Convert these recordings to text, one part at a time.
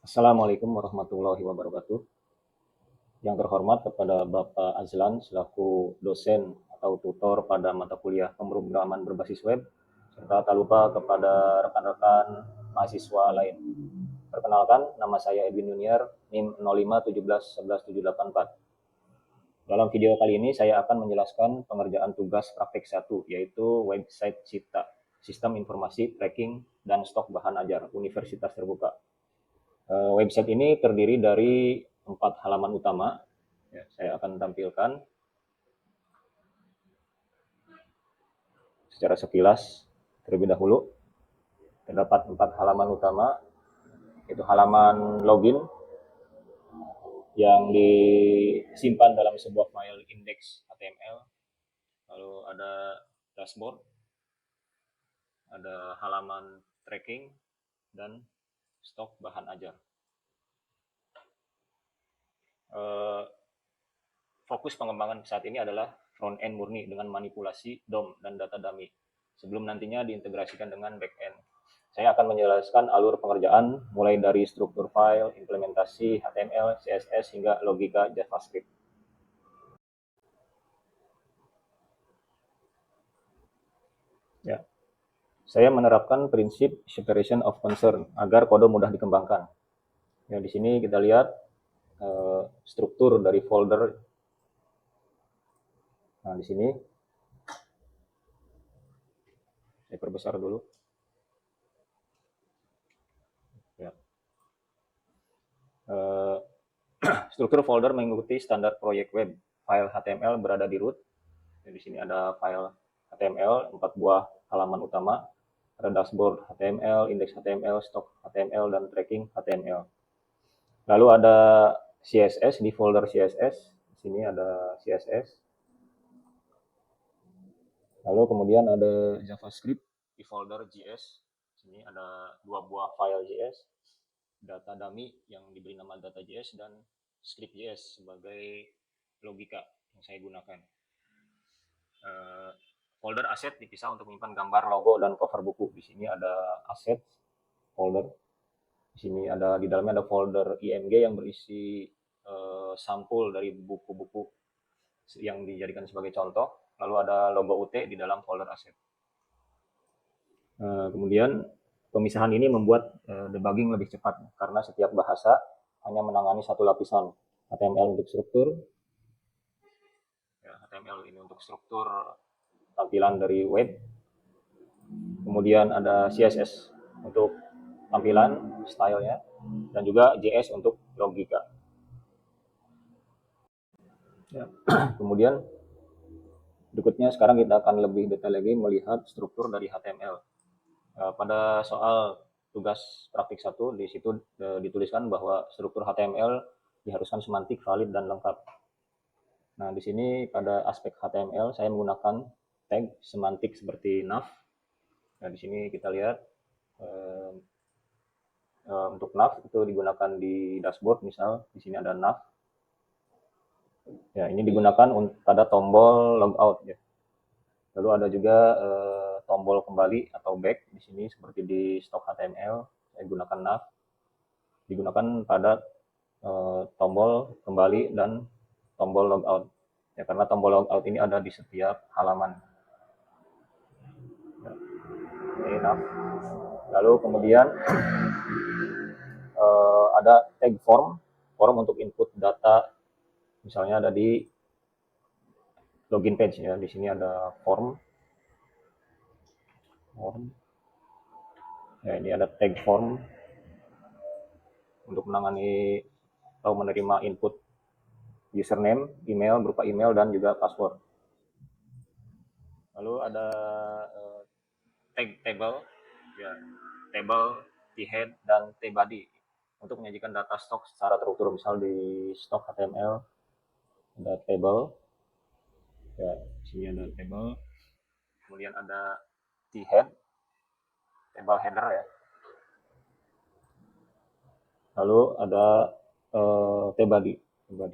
Assalamualaikum warahmatullahi wabarakatuh. Yang terhormat kepada Bapak Azlan selaku dosen atau tutor pada mata kuliah pemrograman berbasis web, serta tak lupa kepada rekan-rekan mahasiswa lain. Perkenalkan, nama saya Edwin Junior, NIM 0517117784. Dalam video kali ini saya akan menjelaskan pengerjaan tugas praktik 1, yaitu website Cipta, Sistem Informasi Tracking dan Stok Bahan Ajar Universitas Terbuka. Website ini terdiri dari 4 halaman utama. Ya, saya akan tampilkan secara sekilas terlebih dahulu. Terdapat 4 halaman utama, yaitu halaman login yang disimpan dalam sebuah file index HTML. Lalu ada dashboard, ada halaman tracking, dan stok bahan ajar. Fokus pengembangan saat ini adalah front end murni dengan manipulasi DOM dan data dummy, sebelum nantinya diintegrasikan dengan back end. Saya akan menjelaskan alur pengerjaan mulai dari struktur file, implementasi HTML, CSS, hingga logika JavaScript. Ya. Saya menerapkan prinsip separation of concern agar kode mudah dikembangkan. Ya, di sini kita lihat struktur dari folder. Nah, di sini saya perbesar dulu. Ya. Struktur folder mengikuti standar proyek web. File HTML berada di root. Di sini ada file HTML, 4 buah halaman utama. Ada dashboard HTML, index HTML, stok HTML, dan tracking HTML. Lalu ada CSS di folder CSS. Di sini ada CSS. Lalu kemudian ada JavaScript di folder JS. Di sini ada 2 buah file JS. Data dummy yang diberi nama data.js dan script.js sebagai logika yang saya gunakan. Folder aset dipisah untuk menyimpan gambar, logo, dan cover buku. Di sini ada aset folder. Di sini ada, di dalamnya ada folder IMG yang berisi sampul dari buku-buku yang dijadikan sebagai contoh. Lalu ada logo UT di dalam folder aset. Kemudian pemisahan ini membuat debugging lebih cepat karena setiap bahasa hanya menangani satu lapisan. HTML untuk struktur, ya, HTML ini untuk struktur tampilan dari web. Kemudian ada CSS untuk tampilan stylenya, dan juga JS untuk logika. Ya. Kemudian berikutnya sekarang kita akan lebih detail lagi melihat struktur dari HTML. Pada soal tugas praktik 1 di situ dituliskan bahwa struktur HTML diharuskan semantik, valid, dan lengkap. Nah, di sini pada aspek HTML saya menggunakan tag semantik seperti nav. Nah, di sini kita lihat untuk nav itu digunakan di dashboard, misal di sini ada nav. Ya, ini digunakan pada tombol logout ya. Lalu ada juga tombol kembali atau back di sini seperti di stok HTML, saya gunakan nav. Digunakan pada tombol kembali dan tombol logout. Ya, karena tombol logout ini ada di setiap halaman. Ya, ini nav. Lalu kemudian ada tag form untuk input data, misalnya ada di login page ya. Di sini ada form. Ya, ini ada tag form untuk menangani atau menerima input username, email berupa email, dan juga password. Lalu ada tag table, ya, table, t-head, dan t-body untuk menyajikan data stok secara terukur. Misal di stok HTML ada table, ya, di sini ada table. Kemudian ada t-head, table header ya. Lalu ada t-body, ya,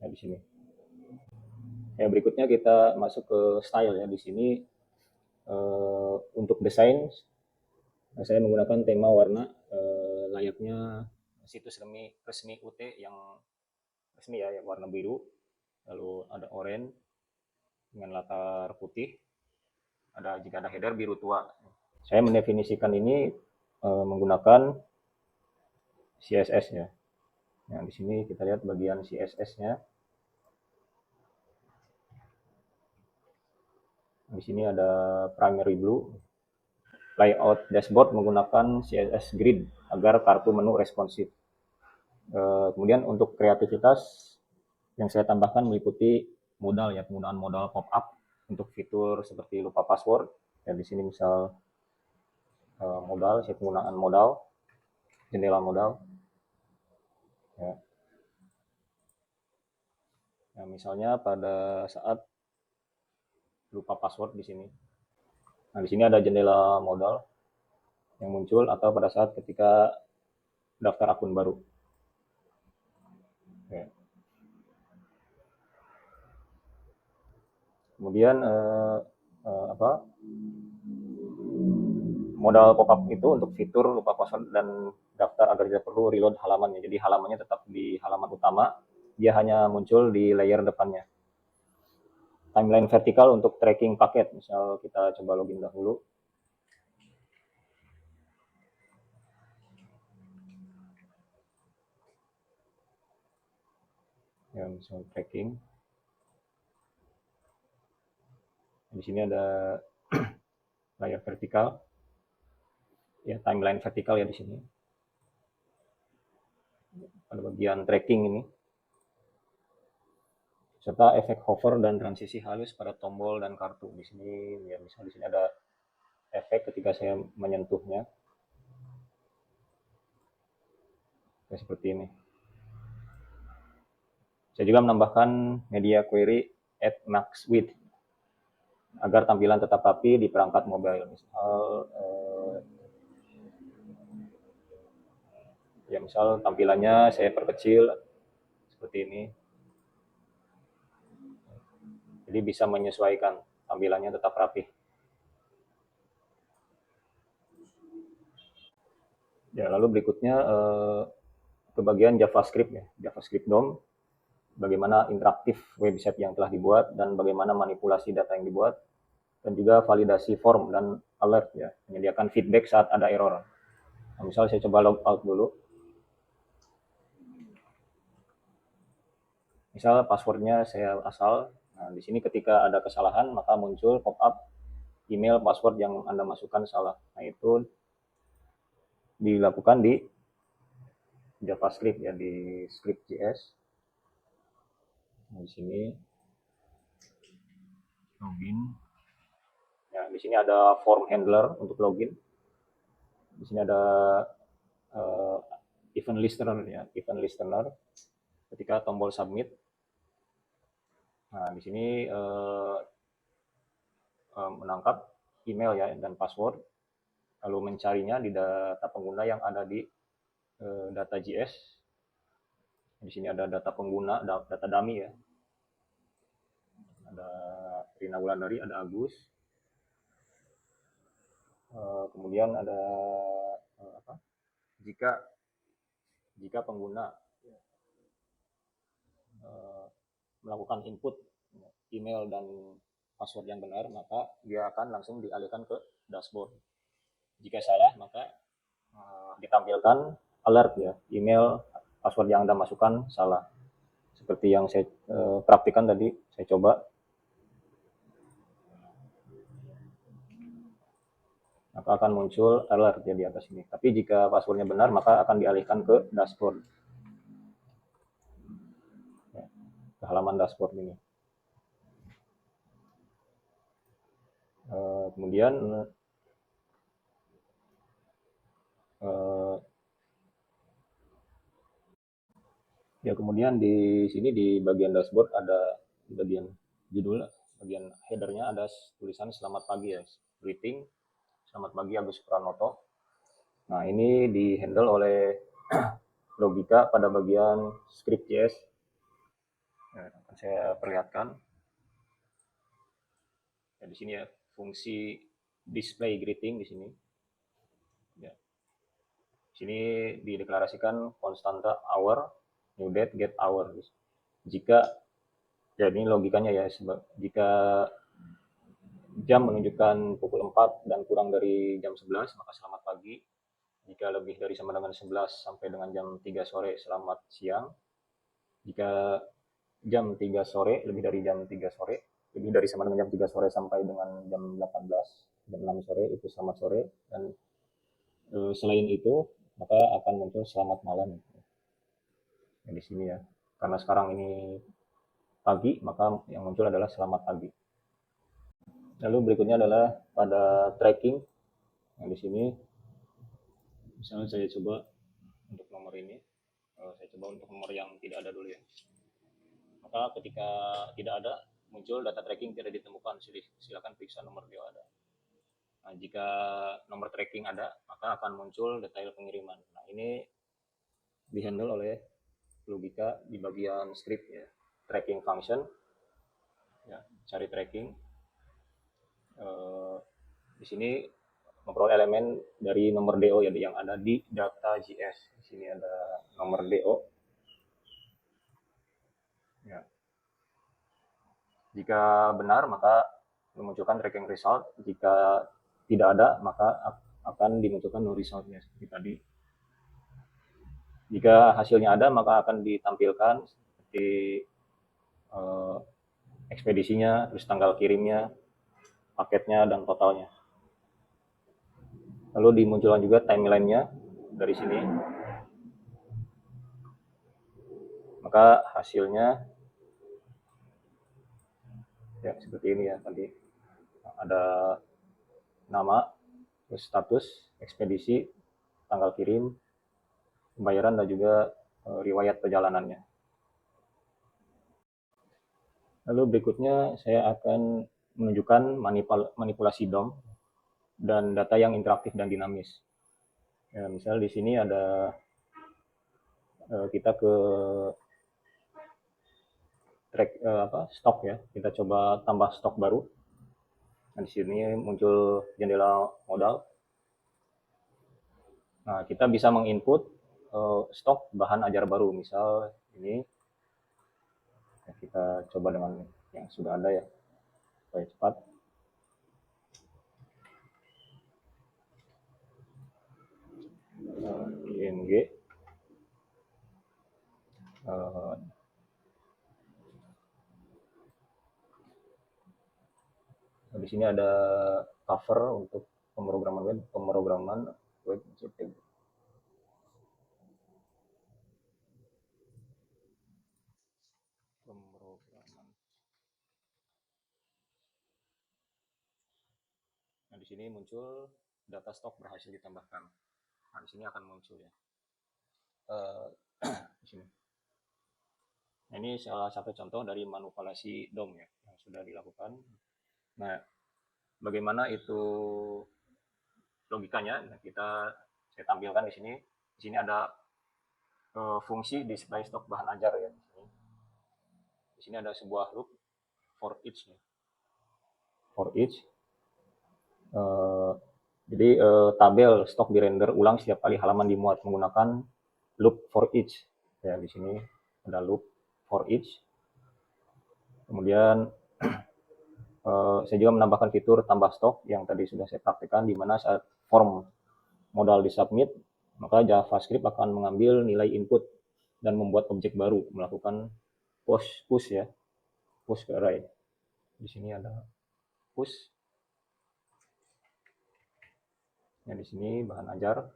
di sini. Ya, berikutnya kita masuk ke style ya. Di sini untuk desain saya menggunakan tema warna layaknya situs resmi UT yang resmi ya, yang warna biru, lalu ada oranye dengan latar putih, jika ada header biru tua. Saya mendefinisikan ini menggunakan CSS ya. Nah, di sini kita lihat bagian CSS-nya. Di sini ada primary blue, layout dashboard menggunakan CSS grid agar kartu menu responsif. Kemudian untuk kreativitas yang saya tambahkan meliputi modal ya, penggunaan modal pop-up untuk fitur seperti lupa password. Ya, di sini misal modal, saya penggunaan modal, jendela modal. Ya. Nah, misalnya pada saat lupa password di sini. Nah, di sini ada jendela modal yang muncul atau pada saat ketika daftar akun baru. Ya. Kemudian modal pop-up itu untuk fitur lupa password dan daftar agar tidak perlu reload halamannya. Jadi halamannya tetap di halaman utama, dia hanya muncul di layer depannya. Timeline vertikal untuk tracking paket. Misal kita coba login dahulu. Ya, misal tracking. Di sini ada layar vertikal. Ya, timeline vertikal ya di sini. Pada bagian tracking ini. Serta efek hover dan transisi halus pada tombol dan kartu. Di sini ya, misal di sini ada efek ketika saya menyentuhnya. Ya, seperti ini. Saya juga menambahkan media query at max width agar tampilan tetap rapi di perangkat mobile. Misal tampilannya saya perkecil seperti ini. Jadi bisa menyesuaikan tampilannya tetap rapi. Ya, lalu berikutnya ke bagian JavaScript ya, JavaScript DOM. Bagaimana interaktif website yang telah dibuat dan bagaimana manipulasi data yang dibuat, dan juga validasi form dan alert ya, menyediakan feedback saat ada error. Nah, misal saya coba log out dulu. Misal passwordnya saya asal. Nah, di sini ketika ada kesalahan maka muncul pop-up email password yang Anda masukkan salah. Nah, itu dilakukan di JavaScript ya, di script.js. Nah, di sini login. Ya, di sini ada form handler untuk login. Di sini ada event listener ya, event listener. Ketika tombol submit. Nah, di sini menangkap email ya dan password, lalu mencarinya di data pengguna yang ada di data.js. Di sini ada data pengguna, data dummy ya. Ada Rina Wulandari, ada Agus. Kemudian ada jika pengguna melakukan input email dan password yang benar, maka dia akan langsung dialihkan ke dashboard. Jika salah, maka ditampilkan alert ya, email password yang Anda masukkan salah. Seperti yang saya praktikkan tadi, saya coba. Maka akan muncul alert ya di atas ini. Tapi jika passwordnya benar, maka akan dialihkan ke dashboard. Ya, ke halaman dashboard ini. Kemudian ya, kemudian di sini di bagian dashboard ada di bagian judul, bagian headernya ada tulisan selamat pagi ya, greeting, selamat pagi Agus Pranoto. Nah, ini di handle oleh logika pada bagian script.js. Nah, akan saya perlihatkan. Ya, di sini ya, fungsi display greeting di sini. Ya. Sini dideklarasikan konstanta hour, new date, get hour. Jika, ya ini logikanya ya, jika jam menunjukkan pukul 4 dan kurang dari jam 11, maka selamat pagi. Jika lebih dari sama dengan 11 sampai dengan jam 3 sore, selamat siang. Jika jam 3 sore, lebih dari jam 3 sore, lebih dari sama dengan jam 3 sore sampai dengan jam 18, jam 6 sore, itu selamat sore. Dan selain itu, maka akan muncul selamat malam. Ya, di sini ya. Karena sekarang ini pagi, maka yang muncul adalah selamat pagi. Lalu berikutnya adalah pada tracking. Yang di sini, misalnya saya coba untuk nomor ini, saya coba untuk nomor yang tidak ada dulu ya. Maka ketika tidak ada, muncul data tracking tidak ditemukan, silakan periksa nomor DO ada. Nah, jika nomor tracking ada, maka akan muncul detail pengiriman. Nah, ini dihandle oleh logika di bagian script ya. Tracking function, ya, cari tracking. Di sini memperoleh elemen dari nomor DO ya, yang ada di data.js. Di sini ada nomor DO. Ya. Jika benar, maka memunculkan tracking result. Jika tidak ada, maka akan dimunculkan no resultnya seperti tadi. Jika hasilnya ada, maka akan ditampilkan seperti ekspedisinya, terus tanggal kirimnya, paketnya, dan totalnya. Lalu dimunculkan juga timeline-nya dari sini. Maka hasilnya ya seperti ini ya tadi. Ada nama, terus status, ekspedisi, tanggal kirim, pembayaran, dan juga riwayat perjalanannya. Lalu berikutnya saya akan menunjukkan manipulasi DOM dan data yang interaktif dan dinamis. Ya, misal di sini ada kita ke track stok ya. Kita coba tambah stok baru. Nah, di sini muncul jendela modal. Nah, kita bisa menginput stok bahan ajar baru. Misal ini ya, kita coba dengan yang sudah ada ya, supaya cepat. ING. Di sini ada cover untuk pemrograman web JPEG. Nah, di sini muncul data stok berhasil ditambahkan. Nah, di sini akan muncul ya. Di sini. Nah, ini salah satu contoh dari manipulasi DOM ya yang sudah dilakukan. Nah, bagaimana itu logikanya? Nah, saya tampilkan di sini. Di sini ada fungsi display stok bahan ajar ya. Di sini ada sebuah loop for each ya. For each. Jadi tabel stok dirender ulang setiap kali halaman dimuat menggunakan loop for each. Ya, di sini ada loop for each. Kemudian saya juga menambahkan fitur tambah stok yang tadi sudah saya praktikkan, di mana saat form modal disubmit, maka JavaScript akan mengambil nilai input dan membuat objek baru, melakukan push ya, push ke array. Di sini ada push. Ya, di sini bahan ajar.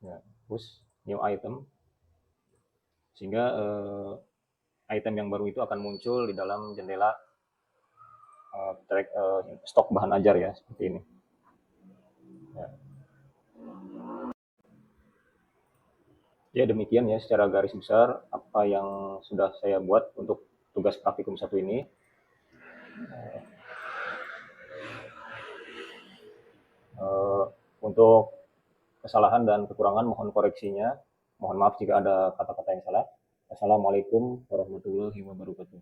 Ya, push new item. Sehingga item yang baru itu akan muncul di dalam jendela stok bahan ajar ya, seperti ini. Ya. Ya, demikian ya secara garis besar apa yang sudah saya buat untuk tugas praktikum 1 ini. Untuk kesalahan dan kekurangan mohon koreksinya. Mohon maaf jika ada kata-kata yang salah. Assalamualaikum warahmatullahi wabarakatuh.